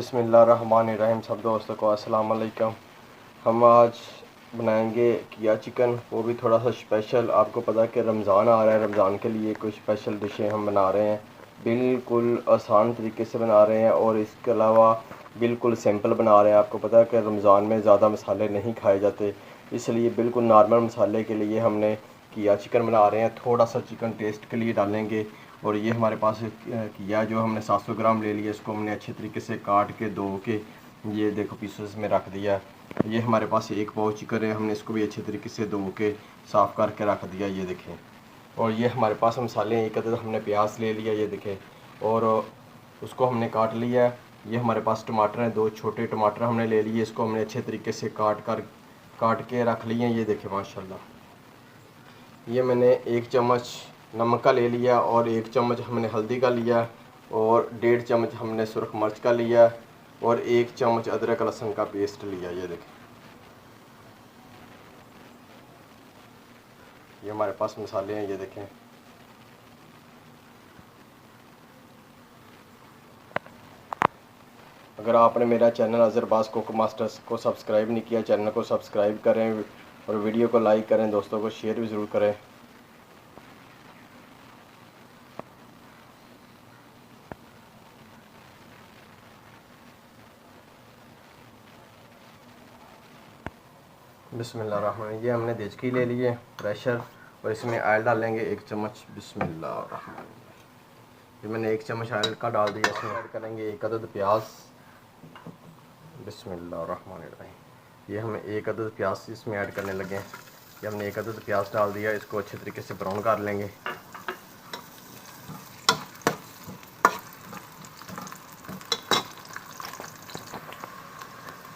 बिस्मिल्लाहिर्रहमानिर्रहीम। सब दोस्तों को अस्सलाम वालेकुम। हम आज बनाएंगे किया चिकन, वो भी थोड़ा सा स्पेशल। आपको पता है कि रमज़ान आ रहा है, रमज़ान के लिए कुछ स्पेशल डिशें हम बना रहे हैं। बिल्कुल आसान तरीके से बना रहे हैं और इसके अलावा बिल्कुल सिंपल बना रहे हैं। आपको पता है कि रमज़ान में ज़्यादा मसाले नहीं खाए जाते, इसलिए बिल्कुल नॉर्मल मसाले के लिए हमने किया चिकन बना रहे हैं। थोड़ा सा चिकन टेस्ट के लिए डालेंगे। और ये हमारे पास किया जो हमने 700 ग्राम ले लिया, इसको हमने अच्छे तरीके से काट के धो के ये देखो पीसेस में रख दिया। ये हमारे पास एक पाव चिकन है, हमने इसको भी अच्छे तरीके से धो के साफ़ करके रख दिया, ये देखें। और ये हमारे पास मसाले हैं, एक अदद हमने प्याज ले लिया, ये देखें, और उसको हमने काट लिया। ये हमारे पास टमाटर हैं, 2 छोटे टमाटर हमने ले लिए, इसको हमने अच्छे तरीके से काट के रख लिए, ये देखें माशाल्लाह। ये मैंने 1 चम्मच नमक का ले लिया और 1 चम्मच हमने हल्दी का लिया और 1.5 चम्मच हमने सुरख मिर्च का लिया और 1 चम्मच अदरक लहसुन का पेस्ट लिया। ये देखें, ये हमारे पास मसाले हैं, ये देखें। अगर आपने मेरा चैनल अज़रबाज़ कुक मास्टर्स को सब्सक्राइब नहीं किया, चैनल को सब्सक्राइब करें और वीडियो को लाइक करें, दोस्तों को शेयर भी ज़रूर करें। बिस्मिल्लाहिर्रहमानिर्रहीम। ये हमने देचकी ले लिए प्रेशर और इसमें ऑयल डालेंगे 1 चम्मच। बिस्मिल्लाहिर्रहमानिर्रहीम। ये मैंने 1 चम्मच ऑयल का डाल दिया। इसमें ऐड करेंगे 1 अदद प्याज। बिस्मिल्लाहिर्रहमानिर्रहीम। ये हमें 1 अदद प्याज इसमें ऐड करने लगे हैं। ये हमने 1 अदद प्याज डाल दिया, इसको अच्छे तरीके से ब्राउन कर लेंगे।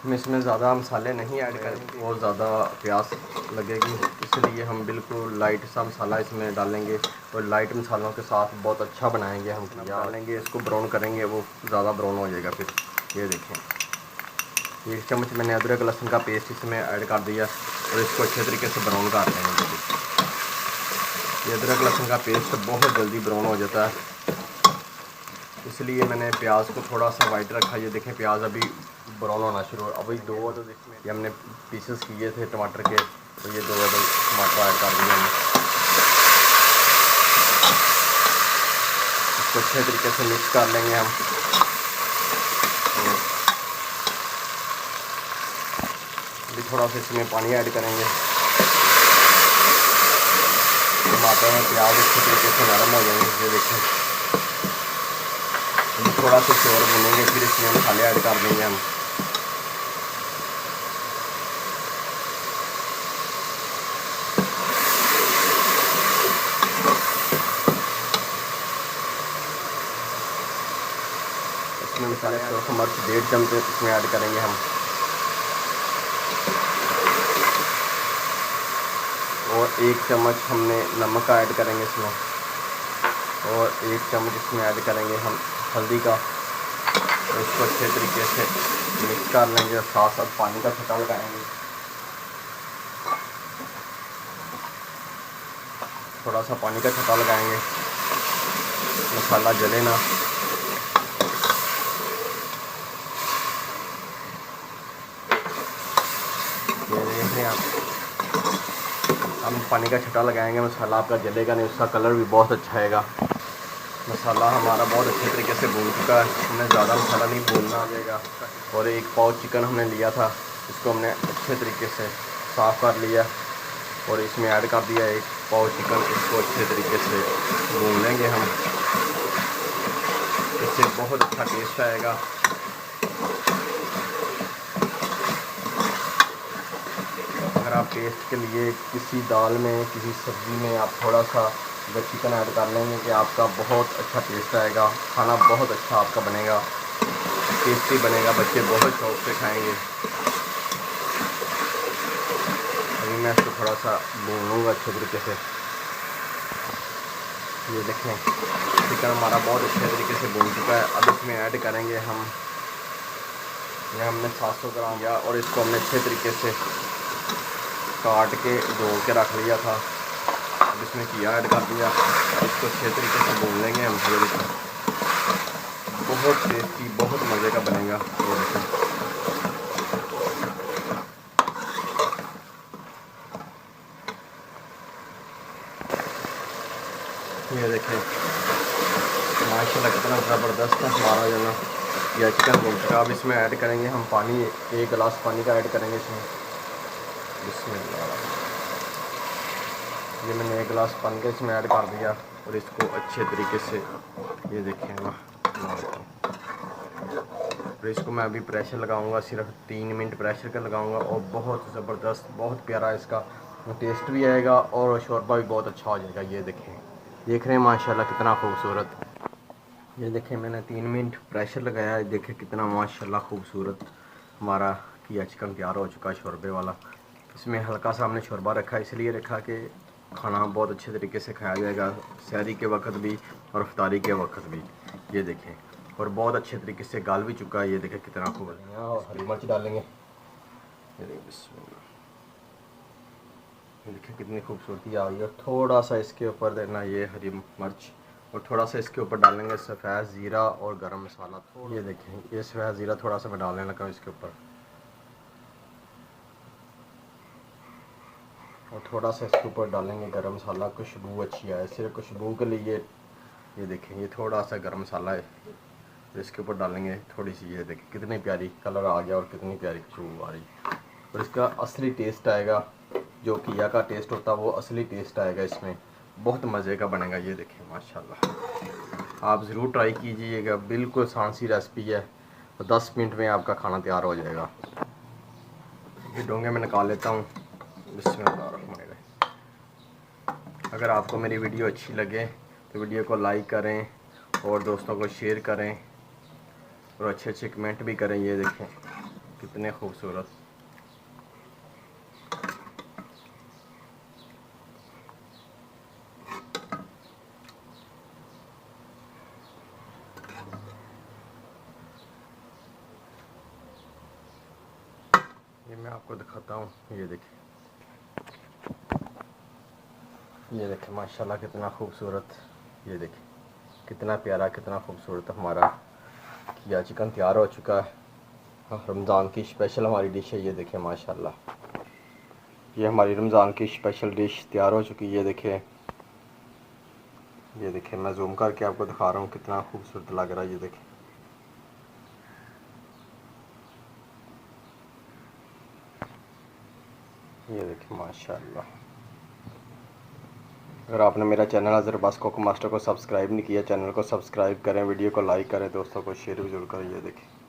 हम इसमें ज़्यादा मसाले नहीं ऐड करेंगे, बहुत ज़्यादा प्यास लगेगी, इसलिए हम बिल्कुल लाइट सा मसाला इसमें डालेंगे और लाइट मसालों के साथ बहुत अच्छा बनाएंगे। हम डालेंगे, इसको ब्राउन करेंगे, वो ज़्यादा ब्राउन हो जाएगा फिर। ये देखें, 1 चम्मच मैंने अदरक लहसुन का पेस्ट इसमें ऐड कर दिया और इसको अच्छे तरीके से ब्राउन कर लेंगे। ये अदरक लहसुन का पेस्ट बहुत जल्दी ब्राउन हो जाता है, इसलिए मैंने प्याज को थोड़ा सा वाइट रखा। ये देखें, प्याज अभी ब्राउन होना शुरू हो। अभी 2 अदद इसमें ये हमने पीसेस किए थे टमाटर के, तो ये 2 अदद टमाटर ऐड कर दिए हमने। इसको अच्छे तरीके से मिक्स कर लेंगे हम। अभी थोड़ा सा इसमें पानी ऐड करेंगे। टमाटर और प्याज अच्छे तरीके से नरम हो जाएंगे। ये देखें, थोड़ा सा और भूनेंगे, फिर इसमें मसाले ऐड कर देंगे हम। इसमें मसाले मिर्च 1.5 चम्मच इसमें ऐड करेंगे हम और 1 चम्मच हमने नमक का ऐड करेंगे इसमें और 1 चम्मच इसमें ऐड करेंगे हम हल्दी का। और इसको अच्छे तरीके से मिक्स कर लेंगे और साथ साथ पानी का छींटा लगाएंगे। थोड़ा सा पानी का छींटा लगाएंगे, मसाला जले ना। ये देख रहे हैं आप, हम पानी का छींटा लगाएंगे, मसाला आपका जलेगा नहीं, उसका कलर भी बहुत अच्छा आएगा। मसाला हमारा बहुत अच्छे तरीके से भून चुका है, हमें ज़्यादा मसाला नहीं भूनना आ जाएगा। और 1 पाव चिकन हमने लिया था, इसको हमने अच्छे तरीके से साफ़ कर लिया और इसमें ऐड कर दिया 1 पाव चिकन। इसको अच्छे तरीके से भून लेंगे हम, इससे बहुत अच्छा टेस्ट आएगा। अगर आप टेस्ट के लिए किसी दाल में, किसी सब्ज़ी में आप थोड़ा सा अगर चिकन ऐड कर लेंगे कि आपका बहुत अच्छा टेस्ट आएगा, खाना बहुत अच्छा आपका बनेगा, टेस्टी बनेगा, बच्चे बहुत शौक से खाएंगे। अभी मैं इसको थोड़ा सा भून लूँगा अच्छे तरीके से। ये देखें, चिकन हमारा बहुत अच्छे तरीके से भून चुका है। अब इसमें ऐड करेंगे हम, ये हमने 700 ग्राम लिया और इसको हमने अच्छे तरीके से काट के धो के रख लिया था। अब इसमें किया ऐड कर दिया, इसको अच्छे तरीके से भून लेंगे हम। ये देखो, बहुत टेस्टी, बहुत मज़े का बनेगा। ये देखें माशाल्लाह कितना ज़बरदस्त है हमारा जो ना यह चिकन बन चुका। अब इसमें ऐड करेंगे हम पानी, 1 गिलास पानी का ऐड करेंगे इसमें। बिस्मिल्लाह। ये मैंने 1 गिलास पानी का इसमें ऐड कर दिया और इसको अच्छे तरीके से ये देखें ना, और इसको मैं अभी प्रेशर लगाऊंगा, सिर्फ 3 मिनट प्रेशर का लगाऊंगा और बहुत ज़बरदस्त, बहुत प्यारा इसका टेस्ट भी आएगा और शोरबा भी बहुत अच्छा हो जाएगा। ये देखें, देख रहे हैं माशाल्लाह कितना खूबसूरत। ये देखें मैंने 3 मिनट प्रेशर लगाया है, देखें कितना माशाल्लाह खूबसूरत हमारा किया चिकन तैयार हो चुका है शोरबे वाला। इसमें हल्का सा हमने शोरबा रखा, इसलिए रखा कि खाना बहुत अच्छे तरीके से खाया जाएगा, सहरी के वक्त भी और इफ्तारी के वक्त भी। ये देखें, और बहुत अच्छे तरीके से गाल भी चुका है। ये देखें कितना खूब। और हरी मिर्च डालेंगे, ये देखिए कितनी खूबसूरती आ रही है। थोड़ा सा इसके ऊपर देना ये हरी मिर्च, और थोड़ा सा इसके ऊपर डालेंगे सफ़ेद ज़ीरा और गरम मसाला। ये देखें ये सफ़ेद ज़ीरा थोड़ा सा मैं डालने लगा इसके ऊपर, और थोड़ा सा इसके ऊपर डालेंगे गरम मसाला, खुशबू अच्छी आए, सिर्फ खुशबू के लिए। ये देखें ये थोड़ा सा गरम मसाला है, इसके ऊपर डालेंगे थोड़ी सी। ये देखें कितनी प्यारी कलर आ गया और कितनी प्यारी खुशबू आ रही, और इसका असली टेस्ट आएगा, जो किया का टेस्ट होता है वो असली टेस्ट आएगा इसमें, बहुत मज़े का बनेगा। ये देखें माशाल्लाह, आप ज़रूर ट्राई कीजिएगा, बिल्कुल आसान सी रेसिपी है, तो 10 मिनट में आपका खाना तैयार हो जाएगा। ये डोंगे में निकाल लेता हूँ। बिस्मिल्लाहिर्रहमानिर्रहीम। अगर आपको मेरी वीडियो अच्छी लगे तो वीडियो को लाइक करें और दोस्तों को शेयर करें और अच्छे अच्छे कमेंट भी करें। ये देखें कितने खूबसूरत। ये मैं आपको दिखाता हूँ। ये देखें माशाल्लाह कितना खूबसूरत। ये देखें कितना प्यारा, कितना खूबसूरत हमारा किया चिकन तैयार हो चुका है। रमज़ान की स्पेशल हमारी डिश है। ये देखें माशाल्लाह, ये हमारी रमज़ान की स्पेशल डिश तैयार हो चुकी है। ये देखें मैं जूम करके आपको दिखा रहा हूँ कितना खूबसूरत लग रहा है। ये देखें माशाल्लाह। अगर आपने मेरा channel Azhar Abbas cook master को सब्सक्राइब नहीं किया, चैनल को सब्सक्राइब करें, वीडियो को लाइक करें, दोस्तों को शेयर भी जरूर करें। ये देखें।